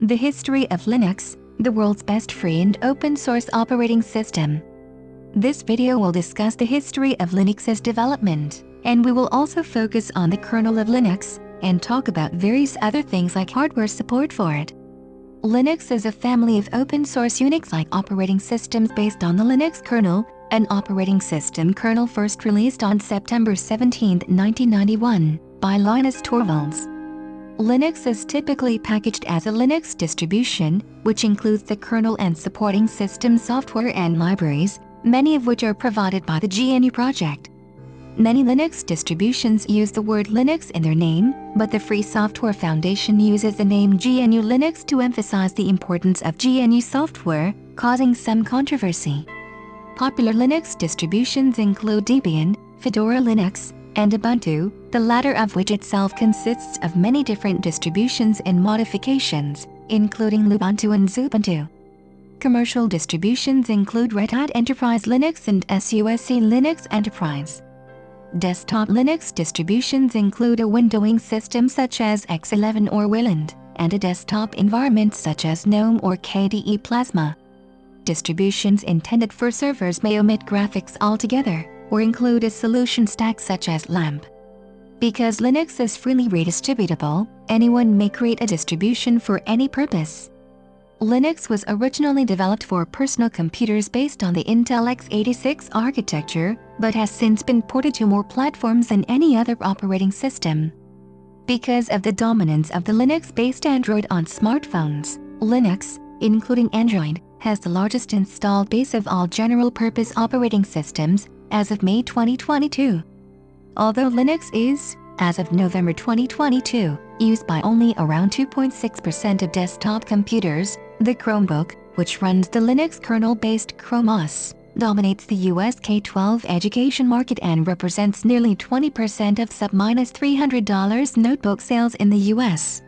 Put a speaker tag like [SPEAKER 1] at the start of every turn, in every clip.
[SPEAKER 1] The history of Linux, the world's best free and open source operating system. This video will discuss the history of Linux's development, and we will also focus on the kernel of Linux and talk about various other things like hardware support for it. Linux is a family of open source Unix-like operating systems based on the Linux kernel, an operating system kernel first released on September 17, 1991, by Linus Torvalds. Linux is typically packaged as a Linux distribution, which includes the kernel and supporting system software and libraries, many of which are provided by the GNU project. Many Linux distributions use the word Linux in their name, but the Free Software Foundation uses the name GNU Linux to emphasize the importance of GNU software, causing some controversy. Popular Linux distributions include Debian, Fedora Linux, and Ubuntu, the latter of which itself consists of many different distributions and modifications, including Lubuntu and Xubuntu. Commercial distributions include Red Hat Enterprise Linux and SUSE Linux Enterprise. Desktop Linux distributions include a windowing system such as X11 or Wayland, and a desktop environment such as GNOME or KDE Plasma. Distributions intended for servers may omit graphics altogether, or include a solution stack such as LAMP. Because Linux is freely redistributable, anyone may create a distribution for any purpose. Linux was originally developed for personal computers based on the Intel x86 architecture, but has since been ported to more platforms than any other operating system. Because of the dominance of the Linux-based Android on smartphones, Linux, including Android, has the largest installed base of all general-purpose operating systems as of May 2022. Although Linux is, as of November 2022, used by only around 2.6% of desktop computers, the Chromebook, which runs the Linux kernel-based Chrome OS, dominates the US K-12 education market and represents nearly 20% of sub-$300 notebook sales in the US.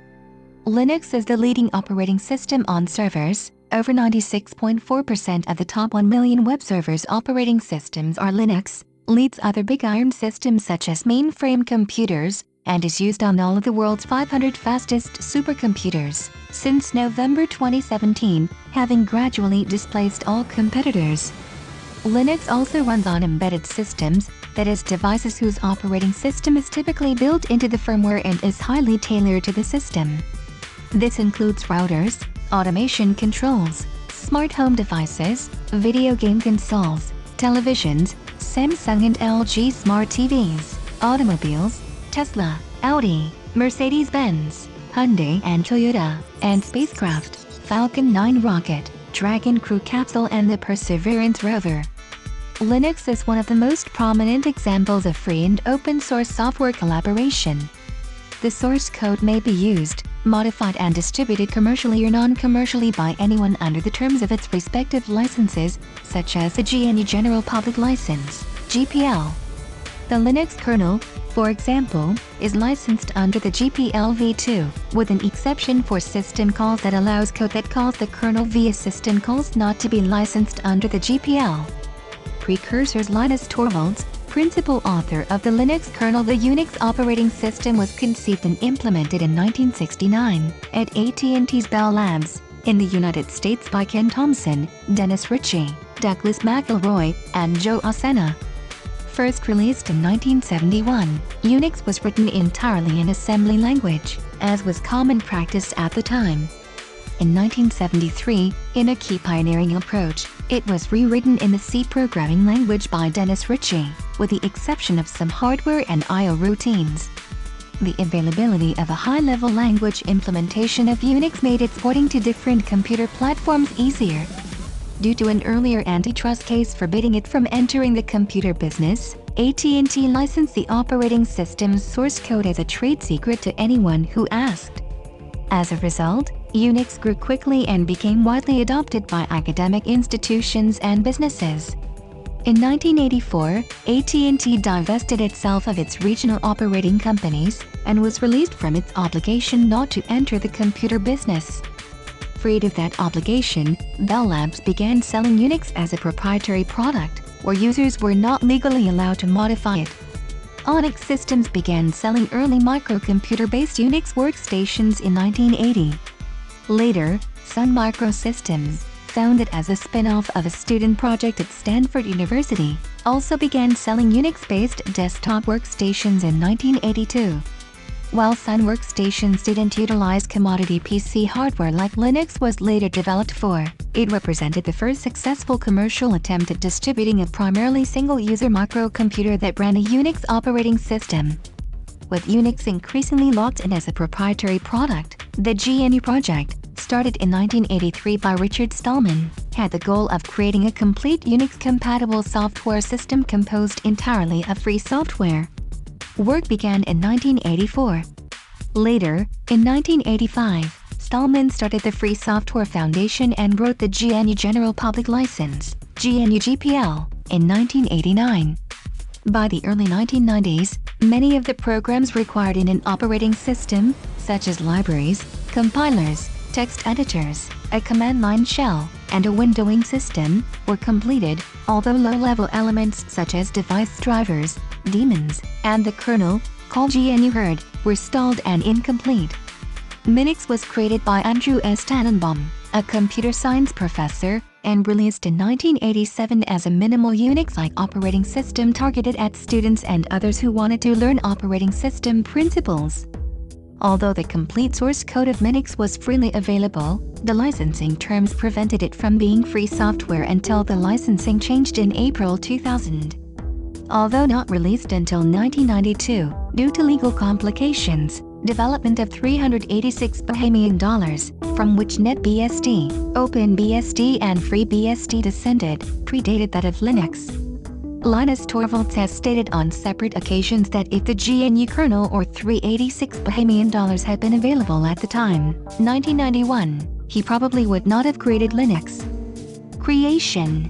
[SPEAKER 1] Linux is the leading operating system on servers. Over 96.4% of the top 1 million web servers operating systems are Linux, leads other big iron systems such as mainframe computers, and is used on all of the world's 500 fastest supercomputers since November 2017, having gradually displaced all competitors. Linux also runs on embedded systems, that is, devices whose operating system is typically built into the firmware and is highly tailored to the system. This includes routers, automation controls, smart home devices, video game consoles, televisions, Samsung and LG smart TVs, automobiles, Tesla, Audi, Mercedes-Benz, Hyundai and Toyota, and spacecraft, Falcon 9 rocket, Dragon crew capsule and the Perseverance rover. Linux is one of the most prominent examples of free and open source software collaboration. The source code may be used, modified and distributed commercially or non-commercially by anyone under the terms of its respective licenses, such as the GNU General Public License, GPL. The Linux kernel, for example, is licensed under the GPL v2, with an exception for system calls that allows code that calls the kernel via system calls not to be licensed under the GPL. Precursors Linus Torvalds, principal author of the Linux kernel. The Unix operating system was conceived and implemented in 1969 at AT&T's Bell Labs, in the United States by Ken Thompson, Dennis Ritchie, Douglas McElroy, and Joe Osena. First released in 1971, Unix was written entirely in assembly language, as was common practice at the time. In 1973, in a key pioneering approach, it was rewritten in the C programming language by Dennis Ritchie, with the exception of some hardware and I/O routines. The availability of a high-level language implementation of Unix made its porting to different computer platforms easier. Due to an earlier antitrust case forbidding it from entering the computer business, AT&T licensed the operating system's source code as a trade secret to anyone who asked. As a result, Unix grew quickly and became widely adopted by academic institutions and businesses. In 1984, AT&T divested itself of its regional operating companies and was released from its obligation not to enter the computer business. Freed of that obligation, Bell Labs began selling Unix as a proprietary product, where users were not legally allowed to modify it. Onyx Systems began selling early microcomputer-based Unix workstations in 1980. Later, Sun Microsystems, founded as a spin-off of a student project at Stanford University, also began selling Unix-based desktop workstations in 1982. While Sun Workstations didn't utilize commodity PC hardware like Linux was later developed for, it represented the first successful commercial attempt at distributing a primarily single-user microcomputer that ran a Unix operating system. With Unix increasingly locked in as a proprietary product, the GNU project, started in 1983 by Richard Stallman, had the goal of creating a complete Unix-compatible software system composed entirely of free software. Work began in 1984. Later, in 1985, Stallman started the Free Software Foundation and wrote the GNU General Public License, GNU GPL, in 1989. By the early 1990s, many of the programs required in an operating system, such as libraries, compilers, text editors, a command line shell, and a windowing system, were completed, although low-level elements such as device drivers, daemons, and the kernel, called GNU Hurd, were stalled and incomplete. Minix was created by Andrew S. Tannenbaum, a computer science professor, and released in 1987 as a minimal Unix-like operating system targeted at students and others who wanted to learn operating system principles. Although the complete source code of Minix was freely available, the licensing terms prevented it from being free software until the licensing changed in April 2000. Although not released until 1992, due to legal complications, development of $386 billion, from which NetBSD, OpenBSD and FreeBSD descended, predated that of Linux. Linus Torvalds has stated on separate occasions that if the GNU kernel or $386 billion had been available at the time, 1991, he probably would not have created Linux. Creation.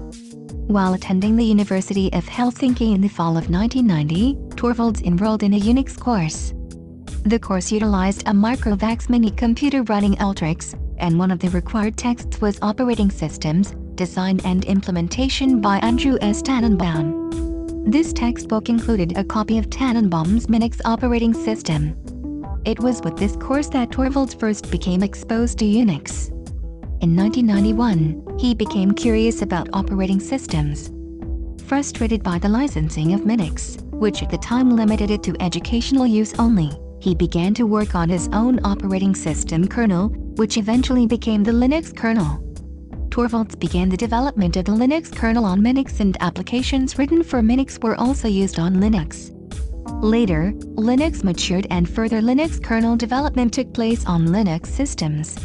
[SPEAKER 1] While attending the University of Helsinki in the fall of 1990, Torvalds enrolled in a Unix course. The course utilized a Microvax mini computer running Ultrix, and one of the required texts was Operating Systems, Design and Implementation by Andrew S. Tannenbaum. This textbook included a copy of Tannenbaum's Minix operating system. It was with this course that Torvalds first became exposed to Unix. In 1991, he became curious about operating systems. Frustrated by the licensing of Minix, which at the time limited it to educational use only, he began to work on his own operating system kernel, which eventually became the Linux kernel. Torvalds began the development of the Linux kernel on Minix, and applications written for Minix were also used on Linux. Later, Linux matured and further Linux kernel development took place on Linux systems.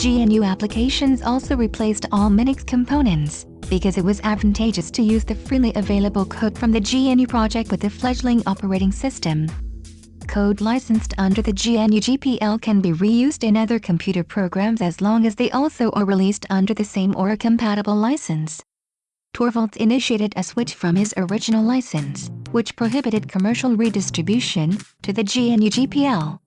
[SPEAKER 1] GNU applications also replaced all Minix components, because it was advantageous to use the freely available code from the GNU project with the fledgling operating system. Code licensed under the GNU GPL can be reused in other computer programs as long as they also are released under the same or a compatible license. Torvalds initiated a switch from his original license, which prohibited commercial redistribution, to the GNU GPL.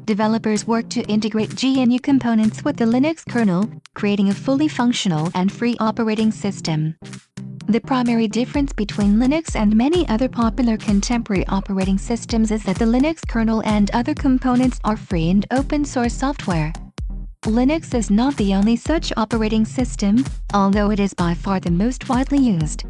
[SPEAKER 1] Developers worked to integrate GNU components with the Linux kernel, creating a fully functional and free operating system. The primary difference between Linux and many other popular contemporary operating systems is that the Linux kernel and other components are free and open-source software. Linux is not the only such operating system, although it is by far the most widely used.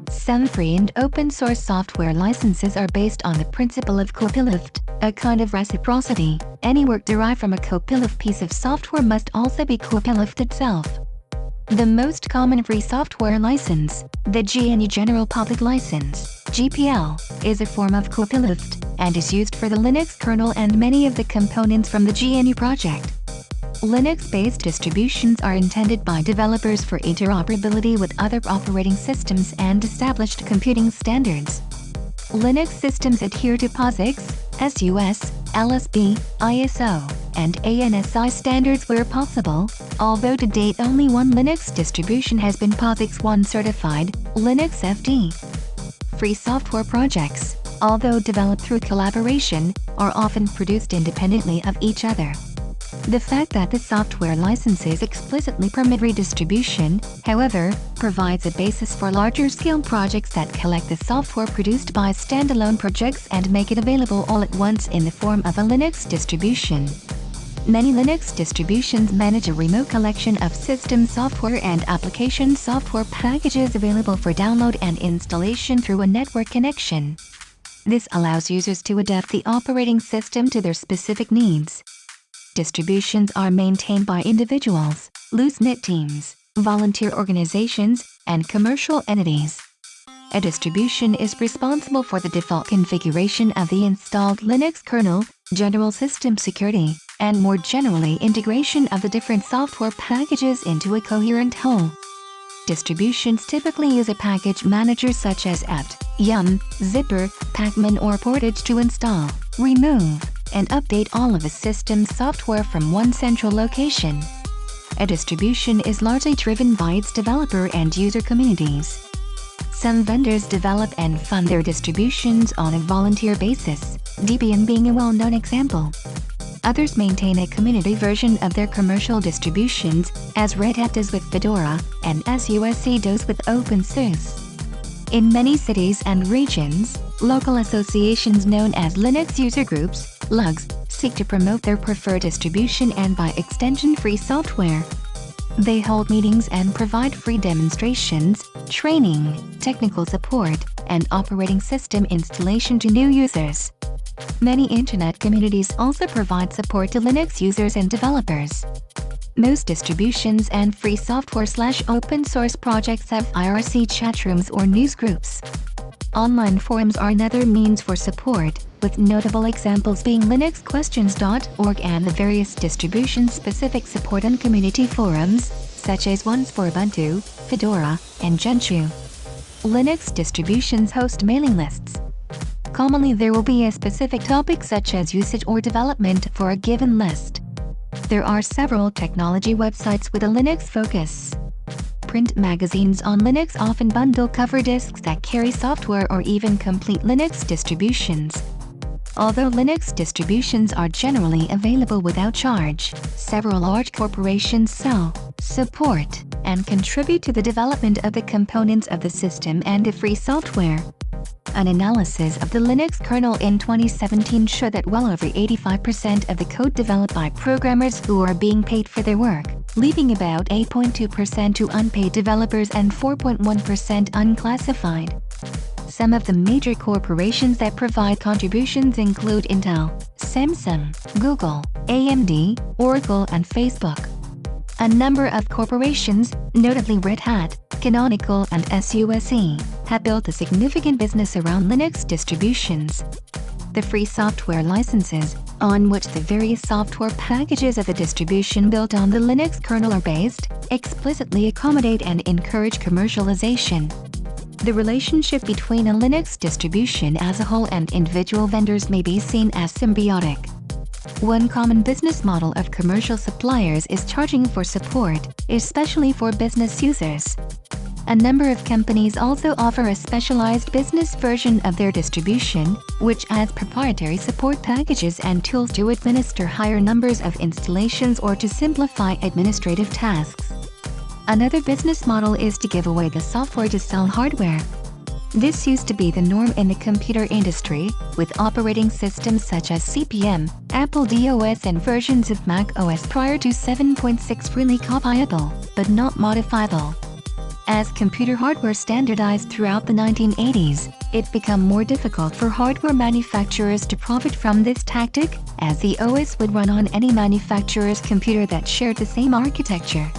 [SPEAKER 1] Some free and open-source software licenses are based on the principle of copyleft, a kind of reciprocity. Any work derived from a copyleft piece of software must also be copyleft itself. The most common free software license, the GNU General Public License, GPL, is a form of copyleft, and is used for the Linux kernel and many of the components from the GNU project. Linux-based distributions are intended by developers for interoperability with other operating systems and established computing standards. Linux systems adhere to POSIX, SUS, LSB, ISO, and ANSI standards where possible, although to date only one Linux distribution has been POSIX 1 certified, Linux FD. Free software projects, although developed through collaboration, are often produced independently of each other. The fact that the software licenses explicitly permit redistribution, however, provides a basis for larger-scale projects that collect the software produced by standalone projects and make it available all at once in the form of a Linux distribution. Many Linux distributions manage a remote collection of system software and application software packages available for download and installation through a network connection. This allows users to adapt the operating system to their specific needs. Distributions are maintained by individuals, loose-knit teams, volunteer organizations, and commercial entities. A distribution is responsible for the default configuration of the installed Linux kernel, general system security, and more generally integration of the different software packages into a coherent whole. Distributions typically use a package manager such as apt, yum, zypper, pacman or portage to install, remove, and update all of the system's software from one central location. A distribution is largely driven by its developer and user communities. Some vendors develop and fund their distributions on a volunteer basis, Debian being a well-known example. Others maintain a community version of their commercial distributions, as Red Hat does with Fedora, and SUSE does with OpenSUSE. In many cities and regions, local associations known as Linux User Groups, LUGs, seek to promote their preferred distribution and by extension free software. They hold meetings and provide free demonstrations, training, technical support, and operating system installation to new users. Many internet communities also provide support to Linux users and developers. Most distributions and free software/open source projects have IRC chatrooms or newsgroups. Online forums are another means for support, with notable examples being linuxquestions.org and the various distribution-specific support and community forums, such as ones for Ubuntu, Fedora, and Gentoo. Linux distributions host mailing lists. Commonly there will be a specific topic such as usage or development for a given list. There are several technology websites with a Linux focus. Print magazines on Linux often bundle cover discs that carry software or even complete Linux distributions. Although Linux distributions are generally available without charge, several large corporations sell, support, and contribute to the development of the components of the system and the free software. An analysis of the Linux kernel in 2017 showed that well over 85% of the code developed by programmers who are being paid for their work, leaving about 8.2% to unpaid developers and 4.1% unclassified. Some of the major corporations that provide contributions include Intel, Samsung, Google, AMD, Oracle, and Facebook. A number of corporations, notably Red Hat, Canonical, and SUSE, have built a significant business around Linux distributions. The free software licenses, on which the various software packages of the distribution built on the Linux kernel are based, explicitly accommodate and encourage commercialization. The relationship between a Linux distribution as a whole and individual vendors may be seen as symbiotic. One common business model of commercial suppliers is charging for support, especially for business users. A number of companies also offer a specialized business version of their distribution, which adds proprietary support packages and tools to administer higher numbers of installations or to simplify administrative tasks. Another business model is to give away the software to sell hardware. This used to be the norm in the computer industry, with operating systems such as CP/M, Apple DOS and versions of Mac OS prior to 7.6 freely copyable, but not modifiable. As computer hardware standardized throughout the 1980s, it became more difficult for hardware manufacturers to profit from this tactic, as the OS would run on any manufacturer's computer that shared the same architecture.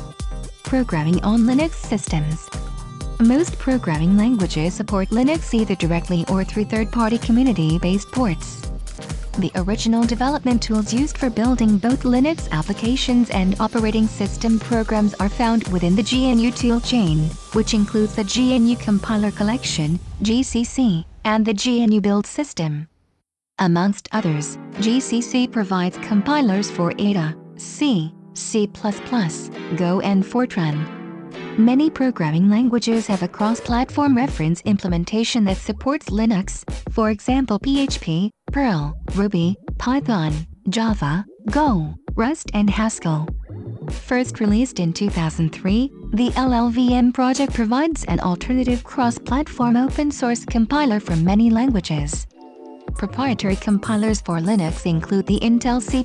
[SPEAKER 1] Programming on Linux systems. Most programming languages support Linux either directly or through third-party community-based ports. The original development tools used for building both Linux applications and operating system programs are found within the GNU toolchain, which includes the GNU Compiler Collection, GCC, and the GNU Build System. Amongst others, GCC provides compilers for Ada, C, C++, Go, and Fortran. Many programming languages have a cross-platform reference implementation that supports Linux, for example PHP, Perl, Ruby, Python, Java, Go, Rust, and Haskell. First released in 2003, the LLVM project provides an alternative cross-platform open-source compiler for many languages. Proprietary compilers for Linux include the Intel C++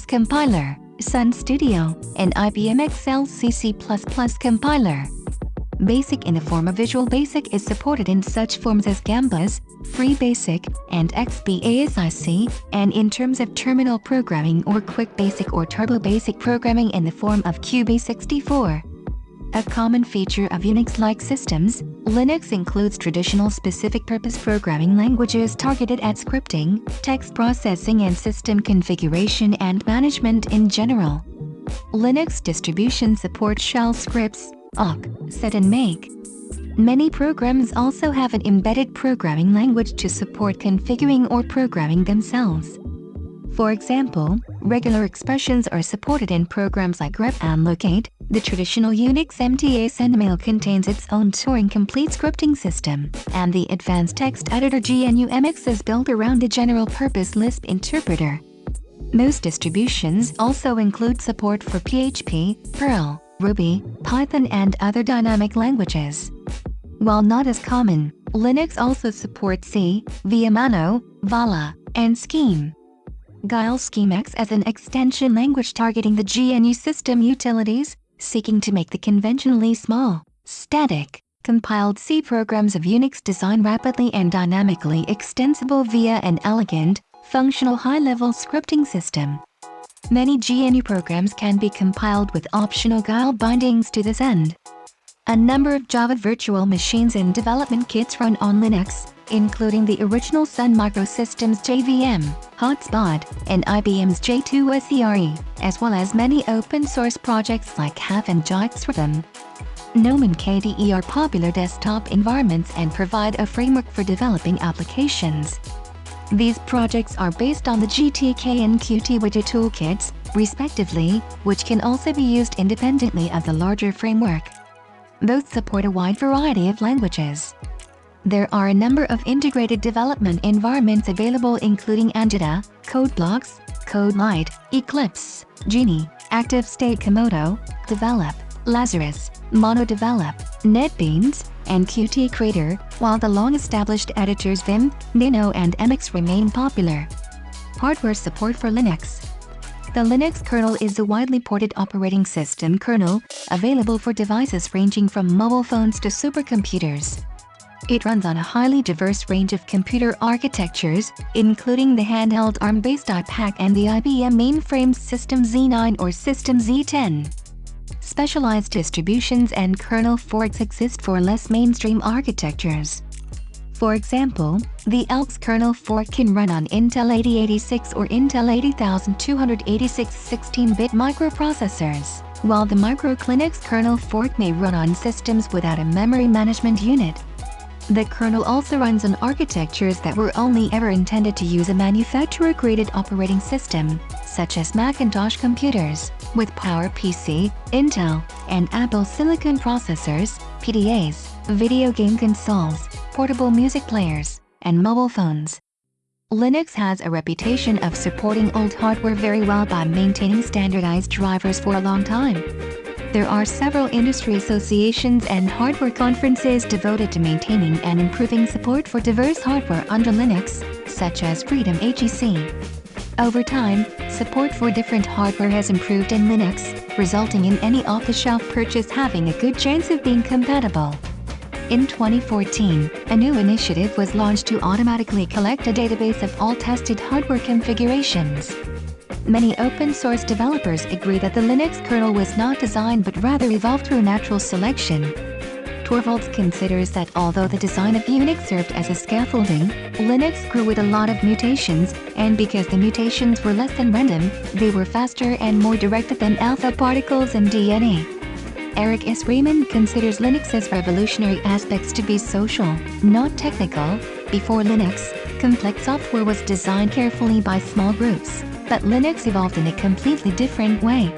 [SPEAKER 1] compiler, Sun Studio, and IBM Excel C++ compiler. BASIC in the form of Visual Basic is supported in such forms as Gambas, FreeBasic, and XBASIC, and in terms of terminal programming or Quick Basic or Turbo Basic programming in the form of QB64. A common feature of Unix-like systems, Linux includes traditional specific-purpose programming languages targeted at scripting, text processing and system configuration and management in general. Linux distributions support shell scripts, awk, set and make. Many programs also have an embedded programming language to support configuring or programming themselves. For example, regular expressions are supported in programs like grep and locate. The traditional Unix MTA sendmail contains its own Turing complete scripting system, and the advanced text editor GNU/Emacs is built around a general-purpose Lisp interpreter. Most distributions also include support for PHP, Perl, Ruby, Python and other dynamic languages. While not as common, Linux also supports C, Viamano, Vala, and Scheme. Guile Schemax as an extension language targeting the GNU system utilities, seeking to make the conventionally small, static, compiled C programs of Unix design rapidly and dynamically extensible via an elegant, functional high-level scripting system. Many GNU programs can be compiled with optional Guile bindings to this end. A number of Java virtual machines and development kits run on Linux, including the original Sun Microsystems JVM, Hotspot, and IBM's J2SE, as well as many open-source projects like Half and JavaScript. GNOME and KDE are popular desktop environments and provide a framework for developing applications. These projects are based on the GTK and Qt widget toolkits, respectively, which can also be used independently of the larger framework. Both support a wide variety of languages. There are a number of integrated development environments available including Angeda, CodeBlocks, CodeLite, Eclipse, Genie, ActiveState Komodo, Develop, Lazarus, MonoDevelop, NetBeans, and Qt Creator, while the long-established editors Vim, Nino and Emacs remain popular. Hardware support for Linux. The Linux kernel is a widely ported operating system kernel, available for devices ranging from mobile phones to supercomputers. It runs on a highly diverse range of computer architectures, including the handheld ARM-based iPAC and the IBM mainframe System Z9 or System Z10. Specialized distributions and kernel forks exist for less mainstream architectures. For example, the Elks kernel fork can run on Intel 8086 or Intel 80286 16-bit microprocessors, while the MicroClinix kernel fork may run on systems without a memory management unit. The kernel also runs on architectures that were only ever intended to use a manufacturer-created operating system, such as Macintosh computers, with PowerPC, Intel, and Apple Silicon processors, PDAs, video game consoles, portable music players, and mobile phones. Linux has a reputation of supporting old hardware very well by maintaining standardized drivers for a long time. There are several industry associations and hardware conferences devoted to maintaining and improving support for diverse hardware under Linux, such as Freedom HEC. Over time, support for different hardware has improved in Linux, resulting in any off-the-shelf purchase having a good chance of being compatible. In 2014, a new initiative was launched to automatically collect a database of all tested hardware configurations. Many open-source developers agree that the Linux kernel was not designed but rather evolved through natural selection. Torvalds considers that although the design of Unix served as a scaffolding, Linux grew with a lot of mutations, and because the mutations were less than random, they were faster and more directed than alpha particles and DNA. Eric S. Raymond considers Linux's revolutionary aspects to be social, not technical. Before Linux, complex software was designed carefully by small groups, but Linux evolved in a completely different way.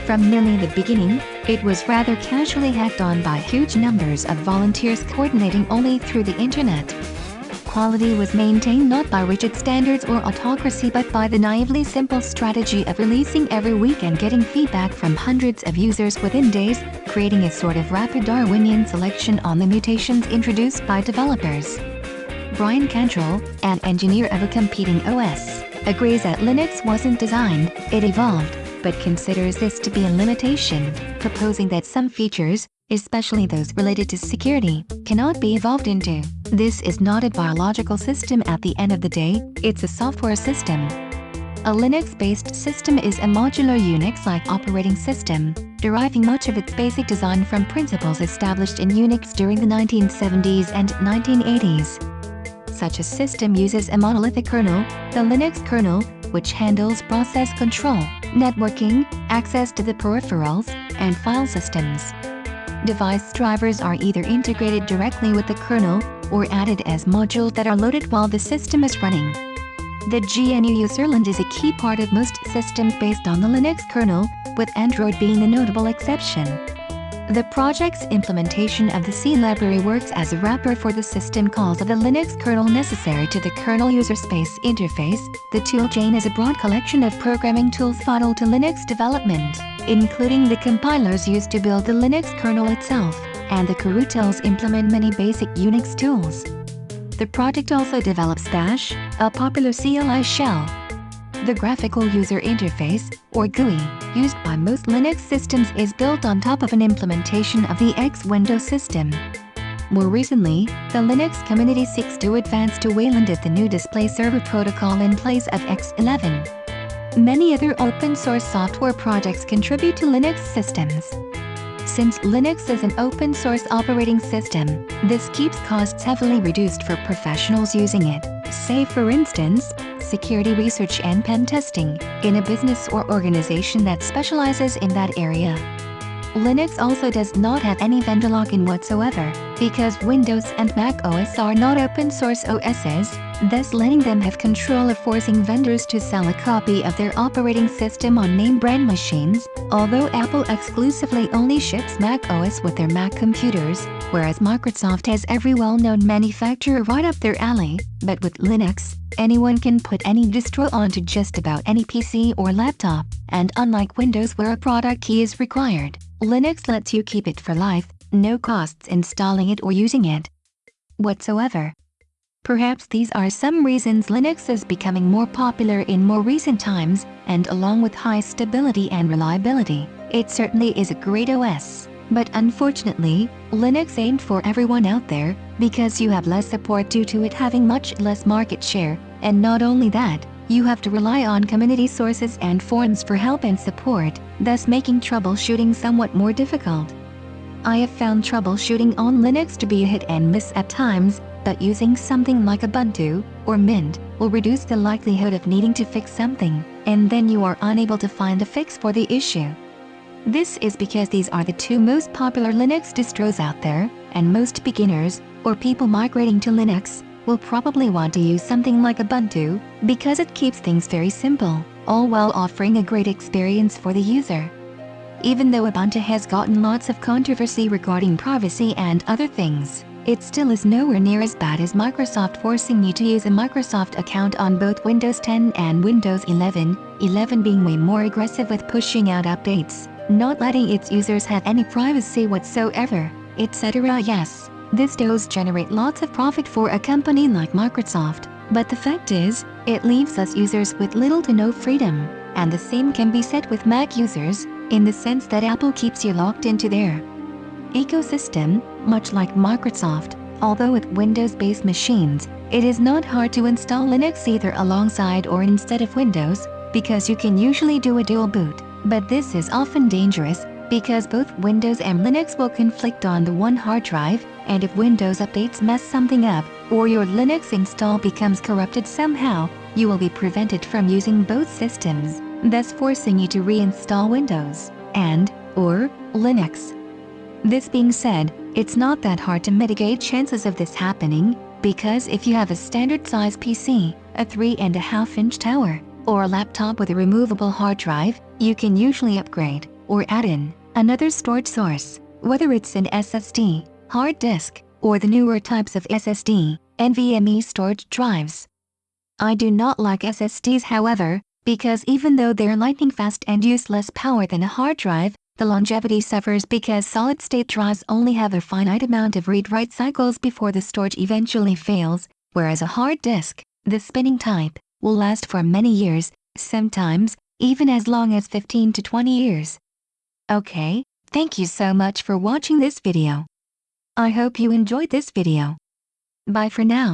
[SPEAKER 1] From nearly the beginning, it was rather casually hacked on by huge numbers of volunteers coordinating only through the internet. Quality was maintained not by rigid standards or autocracy but by the naively simple strategy of releasing every week and getting feedback from hundreds of users within days, creating a sort of rapid Darwinian selection on the mutations introduced by developers. Brian Cantrell, an engineer of a competing OS, agrees that Linux wasn't designed, it evolved, but considers this to be a limitation, proposing that some features, especially those related to security, cannot be evolved into. This is not a biological system at the end of the day, it's a software system. A Linux-based system is a modular Unix-like operating system, deriving much of its basic design from principles established in Unix during the 1970s and 1980s. Such a system uses a monolithic kernel, the Linux kernel, which handles process control, networking, access to the peripherals, and file systems. Device drivers are either integrated directly with the kernel, or added as modules that are loaded while the system is running. The GNU userland is a key part of most systems based on the Linux kernel, with Android being the notable exception. The project's implementation of the C library works as a wrapper for the system calls of the Linux kernel necessary to the kernel user space interface. The toolchain is a broad collection of programming tools vital to Linux development, including the compilers used to build the Linux kernel itself, and the curutils implement many basic Unix tools. The project also develops Bash, a popular CLI shell. The graphical user interface, or GUI, used by most Linux systems is built on top of an implementation of the X Window system. More recently, the Linux community seeks to advance to Wayland at the new display server protocol in place of X11. Many other open-source software projects contribute to Linux systems. Since Linux is an open-source operating system, this keeps costs heavily reduced for professionals using it, say for instance, security research and pen testing, in a business or organization that specializes in that area. Linux also does not have any vendor lock-in whatsoever, because Windows and Mac OS are not open-source OSs, thus letting them have control of forcing vendors to sell a copy of their operating system on name-brand machines, although Apple exclusively only ships Mac OS with their Mac computers, whereas Microsoft has every well-known manufacturer right up their alley. But with Linux, anyone can put any distro onto just about any PC or laptop, and unlike Windows where a product key is required, Linux lets you keep it for life, no costs installing it or using it whatsoever. Perhaps these are some reasons Linux is becoming more popular in more recent times, and along with high stability and reliability, it certainly is a great OS. But unfortunately, Linux ain't for everyone out there, because you have less support due to it having much less market share, and not only that, you have to rely on community sources and forums for help and support, thus making troubleshooting somewhat more difficult. I have found troubleshooting on Linux to be a hit and miss at times, but using something like Ubuntu or Mint will reduce the likelihood of needing to fix something, and then you are unable to find a fix for the issue. This is because these are the two most popular Linux distros out there, and most beginners, or people migrating to Linux, will probably want to use something like Ubuntu, because it keeps things very simple, all while offering a great experience for the user. Even though Ubuntu has gotten lots of controversy regarding privacy and other things, it still is nowhere near as bad as Microsoft forcing you to use a Microsoft account on both Windows 10 and Windows 11, 11 being way more aggressive with pushing out updates, not letting its users have any privacy whatsoever, etc. Yes, this does generate lots of profit for a company like Microsoft, but the fact is, it leaves us users with little to no freedom, and the same can be said with Mac users, in the sense that Apple keeps you locked into their ecosystem, much like Microsoft. Although with Windows-based machines, it is not hard to install Linux either alongside or instead of Windows, because you can usually do a dual boot, but this is often dangerous, because both Windows and Linux will conflict on the one hard drive, and if Windows updates mess something up, or your Linux install becomes corrupted somehow, you will be prevented from using both systems, thus forcing you to reinstall Windows and/or Linux. This being said, it's not that hard to mitigate chances of this happening, because if you have a standard-size PC, a 3.5-inch tower, or a laptop with a removable hard drive, you can usually upgrade or add in another storage source, whether it's an SSD, hard disk, or the newer types of SSD, NVMe storage drives. I do not like SSDs, however, because even though they're lightning fast and use less power than a hard drive, the longevity suffers because solid-state drives only have a finite amount of read-write cycles before the storage eventually fails, whereas a hard disk, the spinning type, will last for many years, sometimes even as long as 15 to 20 years. Okay, thank you so much for watching this video. I hope you enjoyed this video. Bye for now.